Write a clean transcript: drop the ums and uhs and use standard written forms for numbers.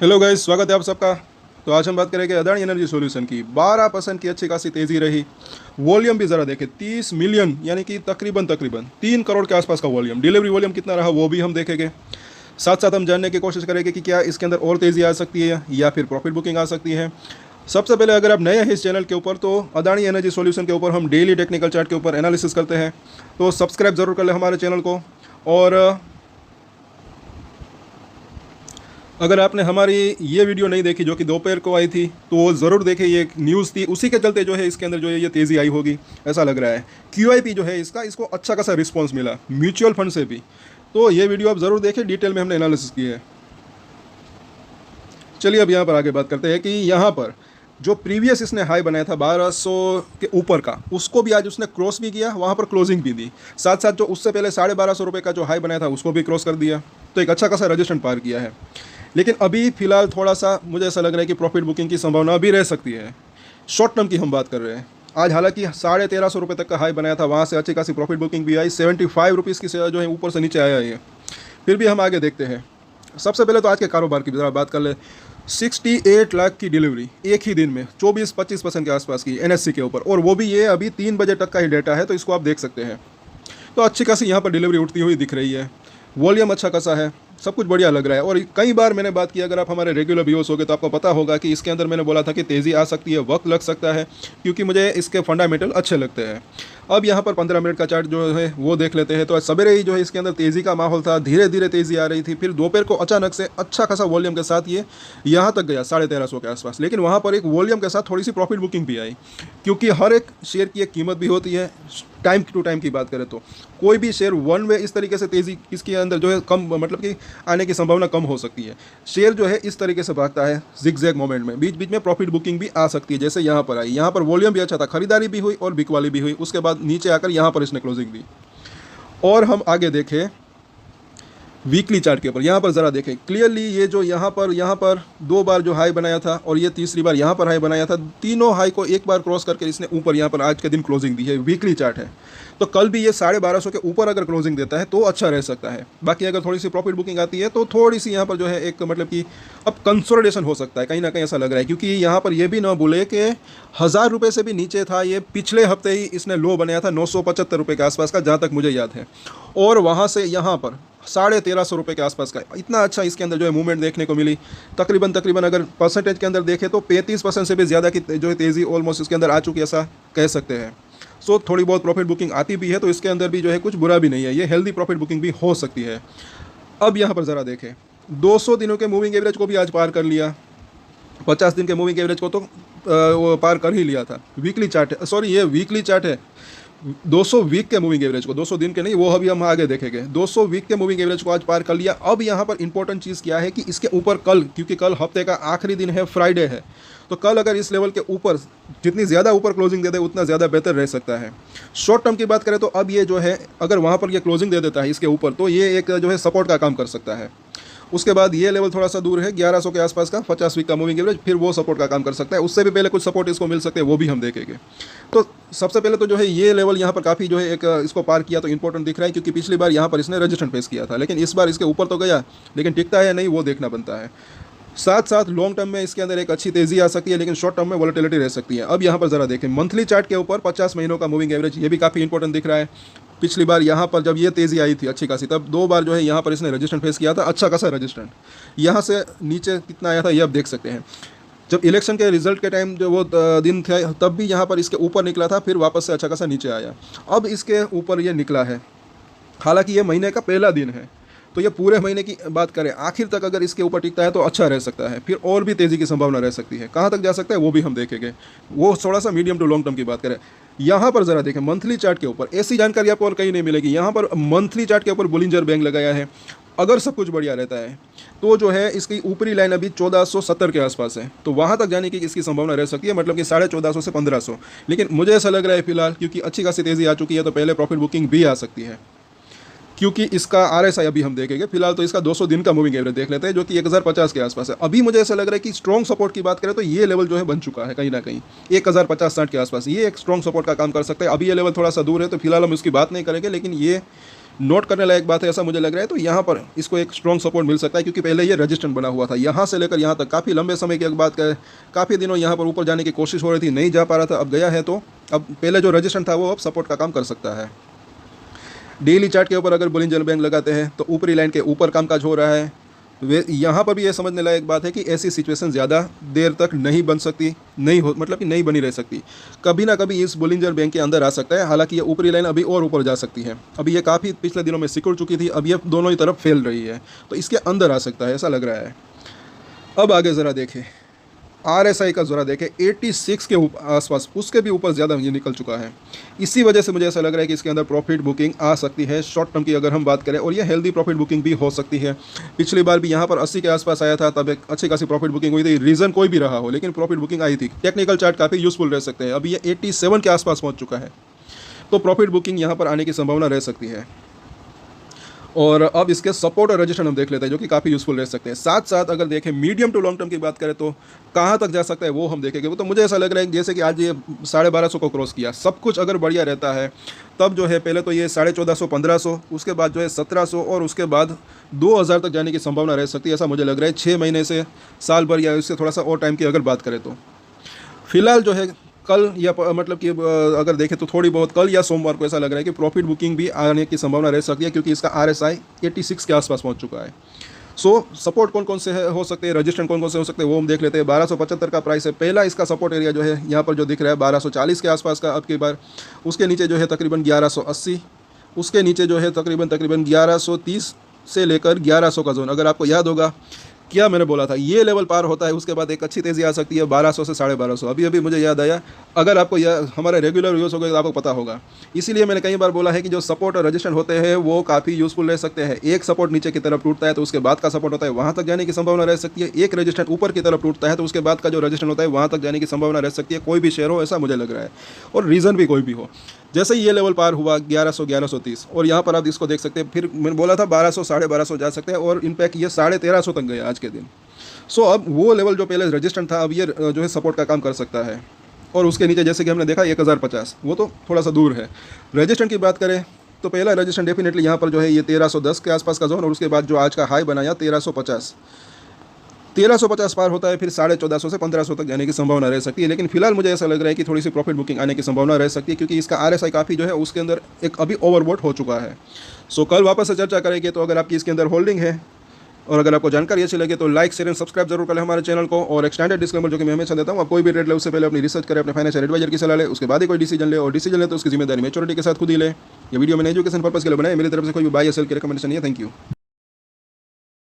Hello guys, स्वागत है आप सबका। तो आज हम बात करेंगे अदानी एनर्जी सॉल्यूशन की। 12% की अच्छी खासी तेज़ी रही। वॉल्यूम भी ज़रा देखें, 30 मिलियन यानी कि तकरीबन तकरीबन 3 करोड़ के आसपास का वॉल्यूम। डिलीवरी वॉल्यूम कितना रहा वो भी हम देखेंगे। साथ साथ हम जानने की कोशिश करेंगे कि क्या इसके अंदर और तेज़ी आ सकती है या फिर प्रॉफिट बुकिंग आ सकती है। सबसे पहले अगर आप नए हैं इस चैनल के ऊपर तो अदानी एनर्जी सॉल्यूशन के ऊपर हम डेली टेक्निकल चार्ट के ऊपर एनालिसिस करते हैं, तो सब्सक्राइब ज़रूर कर लें हमारे चैनल को। और अगर आपने हमारी ये वीडियो नहीं देखी जो कि दोपहर को आई थी तो वो ज़रूर देखें। ये एक न्यूज़ थी, उसी के चलते जो है इसके अंदर जो है ये तेज़ी आई होगी ऐसा लग रहा है। QIP जो है इसको अच्छा खासा रिस्पॉन्स मिला म्यूचुअल फंड से भी। तो ये वीडियो आप ज़रूर देखें, डिटेल में हमने एनालिसिस की है। चलिए अब यहाँ पर आगे बात करते हैं कि यहाँ पर जो प्रीवियस इसने हाई बनाया था 1200 के ऊपर का, उसको भी आज उसने क्रॉस भी किया, वहाँ पर क्लोजिंग भी दी। साथ साथ जो उससे पहले 1250 रुपये का जो हाई बनाया था उसको भी क्रॉस कर दिया। तो एक अच्छा खासा रजिस्टेंस पार किया है। लेकिन अभी फ़िलहाल थोड़ा सा मुझे ऐसा लग रहा है कि प्रॉफिट बुकिंग की संभावना अभी रह सकती है। शॉर्ट टर्म की हम बात कर रहे हैं। आज हालांकि 1350 रुपये तक का हाई बनाया था, वहाँ से अच्छी खासी प्रॉफिट बुकिंग भी आई। 75 रुपीज़ की जो है ऊपर से नीचे आया है। फिर भी हम आगे देखते हैं। सबसे पहले तो आज के कारोबार की ज़रा बात कर ले। 68 लाख की डिलीवरी एक ही दिन में 24-25% के आसपास की NSE के ऊपर, और वो भी ये अभी 3 बजे तक का ही डेटा है, तो इसको आप देख सकते हैं। तो अच्छी खासी यहाँ पर डिलीवरी उठती हुई दिख रही है। वॉल्यूम अच्छा खासा है, सब कुछ बढ़िया लग रहा है। और कई बार मैंने बात की, अगर आप हमारे रेगुलर व्यूअर्स होगे तो आपको पता होगा कि इसके अंदर मैंने बोला था कि तेज़ी आ सकती है, वक्त लग सकता है, क्योंकि मुझे इसके फंडामेंटल अच्छे लगते हैं। अब यहाँ पर 15 मिनट का चार्ट जो है वो देख लेते हैं। तो आज सवेरे ही जो है इसके अंदर तेज़ी का माहौल था, धीरे धीरे तेज़ी आ रही थी। फिर दोपहर को अचानक से अच्छा खासा वॉल्यूम के साथ ये यहाँ तक गया 1350 के आसपास। लेकिन वहाँ पर एक वॉल्यूम के साथ थोड़ी सी प्रॉफिट बुकिंग भी आई, क्योंकि हर एक शेयर की एक कीमत भी होती है। टाइम टू टाइम की बात करें तो कोई भी शेयर वन वे इस तरीके से तेज़ी इसके अंदर जो है कम, मतलब कि आने की संभावना कम हो सकती है। शेयर जो है इस तरीके से भागता है जिग-जैग मोमेंट में, बीच बीच में प्रॉफिट बुकिंग भी आ सकती है। जैसे यहाँ पर आई, यहाँ पर वॉल्यूम भी अच्छा था, खरीदारी भी हुई और बिकवाली भी हुई। उसके बाद नीचे आकर यहाँ पर इसने क्लोजिंग दी। और हम आगे देखें वीकली चार्ट के ऊपर, यहाँ पर ज़रा देखें क्लियरली। ये जो यहाँ पर 2 बार जो हाई बनाया था और ये तीसरी बार यहाँ पर हाई बनाया था, तीनों हाई को एक बार क्रॉस करके इसने ऊपर यहाँ पर आज के दिन क्लोजिंग दी है। वीकली चार्ट है, तो कल भी ये 1250 के ऊपर अगर क्लोजिंग देता है तो अच्छा रह सकता है। बाकी अगर थोड़ी सी प्रॉफिट बुकिंग आती है तो थोड़ी सी यहाँ पर जो है एक, मतलब कि अब कंसोलिडेशन हो सकता है, कहीं ना कहीं ऐसा लग रहा है। क्योंकि यहाँ पर ये भी ना भूले कि 1000 रुपये से भी नीचे था ये, पिछले हफ्ते ही इसने लो बनाया था 975 रुपये के आसपास का, जहाँ तक मुझे याद है। और वहाँ से यहाँ पर 1350 रुपये के आसपास का इतना अच्छा इसके अंदर जो है मूवमेंट देखने को मिली। तकरीबन अगर परसेंटेज के अंदर देखें तो 35% से भी ज़्यादा की जो है तेज़ी ऑलमोस्ट इसके अंदर आ चुकी है, ऐसा कह सकते हैं। सो थोड़ी बहुत प्रॉफिट बुकिंग आती भी है, तो इसके अंदर भी जो है कुछ बुरा भी नहीं है, ये हेल्दी प्रॉफिट बुकिंग भी हो सकती है। अब यहाँ पर ज़रा देखें, 200 दिनों के मूविंग एवरेज को भी आज पार कर लिया। 50 दिन के मूविंग एवरेज को तो वो पार कर ही लिया था। वीकली चार्ट है, सॉरी ये वीकली चार्ट है। 200 वीक के मूविंग एवरेज को, 200 दिन के नहीं, वो अभी हम आगे देखेंगे। 200 वीक के मूविंग एवरेज को आज पार कर लिया। अब यहाँ पर इंपॉर्टेंट चीज़ क्या है कि इसके ऊपर कल, क्योंकि कल हफ्ते का आखिरी दिन है, फ्राइडे है, तो कल अगर इस लेवल के ऊपर जितनी ज़्यादा ऊपर क्लोजिंग दे दे उतना ज़्यादा बेहतर रह सकता है। शॉर्ट टर्म की बात करें तो अब ये जो है अगर वहाँ पर ये क्लोजिंग दे देता है इसके ऊपर, तो ये एक जो है सपोर्ट का काम कर सकता है। उसके बाद ये लेवल थोड़ा सा दूर है 1100 के आसपास का 50 वीक का मूविंग एवरेज, फिर वो सपोर्ट का काम कर सकता है। उससे भी पहले कुछ सपोर्ट इसको मिल सकते हैं, वो भी हम देखेंगे। तो सबसे पहले तो जो है ये लेवल यहाँ पर काफ़ी जो है एक इसको पार किया तो इंपॉर्टेंट दिख रहा है, क्योंकि पिछली बार यहाँ पर इसने रजिस्टेंस फेस किया था, लेकिन इस बार इसके ऊपर तो गया, लेकिन टिकता है नहीं वो देखना बनता है। साथ साथ लॉन्ग टर्म में इसके अंदर एक अच्छी तेज़ी आ सकती है, लेकिन शॉर्ट टर्म में वोलेटिलिटी रह सकती है। अब यहाँ पर ज़रा देखें मंथली चार्ट के ऊपर 50 महीनों का मूविंग एवरेज, ये भी काफ़ी इंपॉर्टेंट दिख रहा है। पिछली बार यहाँ पर जब ये तेज़ी आई थी अच्छी खासी, तब 2 बार जो है यहाँ पर इसने रजिस्टेंस फेस किया था, अच्छा खासा रजिस्टेंस। यहाँ से नीचे कितना आया था ये आप देख सकते हैं। जब इलेक्शन के रिजल्ट के टाइम जो वो दिन थे तब भी यहाँ पर इसके ऊपर निकला था, फिर वापस से अच्छा खासा नीचे आया। अब इसके ऊपर ये निकला है, हालांकि ये महीने का पहला दिन है, तो ये पूरे महीने की बात करें आखिर तक अगर इसके ऊपर टिकता है तो अच्छा रह सकता है, फिर और भी तेज़ी की संभावना रह सकती है। कहाँ तक जा सकता है वो भी हम देखेंगे, वो थोड़ा सा मीडियम टू लॉन्ग टर्म की बात करें। यहाँ पर ज़रा देखें मंथली चार्ट के ऊपर, ऐसी जानकारी आपको और कहीं नहीं मिलेगी। यहाँ पर मंथली चार्ट के ऊपर बुलिंजर बैंक लगाया है। अगर सब कुछ बढ़िया रहता है तो जो है इसकी ऊपरी लाइन अभी 1470 के आसपास है, तो वहाँ तक जाने की इसकी संभावना रह सकती है, मतलब कि 1450 से 1500। लेकिन मुझे ऐसा लग रहा है फिलहाल, क्योंकि अच्छी खासी तेज़ी आ चुकी है, तो पहले प्रॉफिट बुकिंग भी आ सकती है। क्योंकि इसका RSI अभी हम देखेंगे, फिलहाल तो इसका 200 दिन का मूविंग एवरेज देख लेते हैं, जो कि 1050 के आसपास है। अभी मुझे ऐसा लग रहा है कि स्ट्रॉन्ग सपोर्ट की बात करें तो ये लेवल जो है बन चुका है कहीं ना कहीं 1050-60 के आसपास, ये एक स्ट्रॉन्ग सपोर्ट का काम कर सकता है। अभी ये लेवल थोड़ा सा दूर है, तो फिलहाल हम उसकी बात नहीं करेंगे, लेकिन ये नोट करने लायक बात है ऐसा मुझे लग रहा है। तो यहाँ पर इसको एक स्ट्रॉन्ग सपोर्ट मिल सकता है, क्योंकि पहले ये रेजिस्टेंस बना हुआ था, यहाँ से लेकर यहाँ तक काफ़ी लंबे समय की अगर बात करें, काफ़ी दिनों यहाँ पर ऊपर जाने की कोशिश हो रही थी, नहीं जा पा रहा था, अब गया है। तो अब पहले जो रेजिस्टेंस था वो अब सपोर्ट का काम कर सकता है। डेली चार्ट के ऊपर अगर बोलिंजर बैंड लगाते हैं तो ऊपरी लाइन के ऊपर कामकाज हो रहा है। वे यहाँ पर भी ये समझने लायक बात है कि ऐसी सिचुएशन ज़्यादा देर तक नहीं बन सकती, नहीं हो मतलब कि नहीं बनी रह सकती, कभी ना कभी इस बोलिंजर बैंड के अंदर आ सकता है। हालांकि ये ऊपरी लाइन अभी और ऊपर जा सकती है, अभी ये काफ़ी पिछले दिनों में सिकुड़ चुकी थी, अब ये दोनों ही तरफ फैल रही है, तो इसके अंदर आ सकता है ऐसा लग रहा है। अब आगे ज़रा देखें, RSI का ज़रा देखें 86 के आसपास, उसके भी ऊपर ज़्यादा ये निकल चुका है। इसी वजह से मुझे ऐसा लग रहा है कि इसके अंदर प्रॉफिट बुकिंग आ सकती है शॉर्ट टर्म की अगर हम बात करें, और ये हेल्दी प्रॉफिट बुकिंग भी हो सकती है। पिछली बार भी यहाँ पर 80 के आसपास आया था, तब एक अच्छी खासी प्रॉफिट बुकिंग हुई थी, रीज़न कोई भी रहा हो लेकिन प्रॉफिट बुकिंग आई थी। टेक्निकल चार्ट काफ़ी यूजफुल रह सकते हैं। अभी ये 87 के आसपास पहुँच चुका है, तो प्रॉफिट बुकिंग यहाँ पर आने की संभावना रह सकती है। और अब इसके सपोर्ट और रेजिस्टेंस हम देख लेते हैं, जो कि काफ़ी यूजफुल रह सकते हैं। साथ साथ अगर देखें मीडियम टू लॉन्ग टर्म की बात करें तो कहाँ तक जा सकता है वो हम देखेंगे। वो तो मुझे ऐसा लग रहा है जैसे कि आज ये 1250 को क्रॉस किया, सब कुछ अगर बढ़िया रहता है तब जो है पहले तो ये 1450 1500, उसके बाद जो है 1700 और उसके बाद 2000 तक जाने की संभावना रह सकती है, ऐसा मुझे लग रहा है 6 महीने से साल भर या इससे थोड़ा सा और टाइम की अगर बात करें तो। फिलहाल जो है कल या मतलब कि अगर देखें तो थोड़ी बहुत कल या सोमवार को ऐसा लग रहा है कि प्रॉफिट बुकिंग भी आने की संभावना रह सकती है, क्योंकि इसका RSI 86 के आसपास पहुंच चुका है। सपोर्ट कौन कौन से हो सकते हैं, रजिस्टेंस कौन कौन से हो सकते हैं वो हम देख लेते हैं। 1275 का प्राइस है पहला, इसका सपोर्ट एरिया जो है यहाँ पर जो दिख रहा है 1240 के आसपास का अब की बार। उसके नीचे जो है तकरीबन 1180, उसके नीचे जो है तकरीबन 1130 से लेकर 1100 का जोन। अगर आपको याद होगा क्या मैंने बोला था, ये लेवल पार होता है उसके बाद एक अच्छी तेज़ी आ सकती है 1200 से 1250। अभी मुझे याद आया, अगर आपको यह हमारे रेगुलर व्यूज़ हो गए तो आपको पता होगा। इसीलिए मैंने कई बार बोला है कि जो सपोर्ट और रजिस्टेंस होते हैं वो काफ़ी यूजफुल रह सकते हैं। एक सपोर्ट नीचे की तरफ टूटता है तो उसके बाद का सपोर्ट होता है वहाँ तक जाने की संभावना रह सकती है। एक रजिस्टेंस ऊपर की तरफ टूटता है तो उसके बाद का जो रजिस्टेंस होता है वहाँ तक जाने की संभावना रह सकती है, कोई भी शेयर हो ऐसा मुझे लग रहा है, और रीज़न भी कोई भी हो। जैसे ही ये लेवल पार हुआ 1100 1130, और यहाँ पर आप इसको देख सकते हैं, फिर मैंने बोला था 1200 1250 जा सकते हैं, और इनफैक्ट ये 1350 तक गया आज के दिन। अब वो लेवल जो पहले रजिस्टेंस था अब ये जो है सपोर्ट का काम कर सकता है। और उसके नीचे जैसे कि हमने देखा 1050, वो तो थोड़ा सा दूर है। रजिस्टेंस की बात करें तो पहला रजिस्टेंस डेफिनेटली यहाँ पर जो है ये 1310 के आसपास का जोन, और उसके बाद जो आज का हाई बनाया 1350 पार होता है, फिर 1450 से 1500 तक जाने की संभावना रह सकती है। लेकिन फिलहाल मुझे ऐसा लग रहा है कि थोड़ी सी प्रॉफिट बुकिंग आने की संभावना रह सकती है, क्योंकि इसका RSI काफ़ी जो है उसके अंदर एक अभी ओवरबॉट हो चुका है। कल वापस से चर्चा करेंगे। तो अगर आपकी इसके अंदर होल्डिंग है और अगर आपको जानकारी अच्छी लगे तो लाइक शेयर एंड सब्सक्राइब जरूर करें हमारे चैनल को। और एक स्टैंडर्ड डिस्क्लेमर जो कि मैं हमेशा देता हूँ, आप कोई भी ट्रेड ले उससे पहले अपनी रिसर्च करें, अपने फाइनेंशियल एडवाइजर की सलाह ले, उसके बाद ही कोई डिसीजन ले, और डिसीजन ले तो उसकी जिम्मेदारी मैच्योरिटी के साथ खुद ही ले। ये वीडियो मैंने एजुकेशन पर्पस के लिए बनाया, मेरी तरफ से कोई भी बाय या सेल की रिकमेंडेशन नहीं है। Thank you.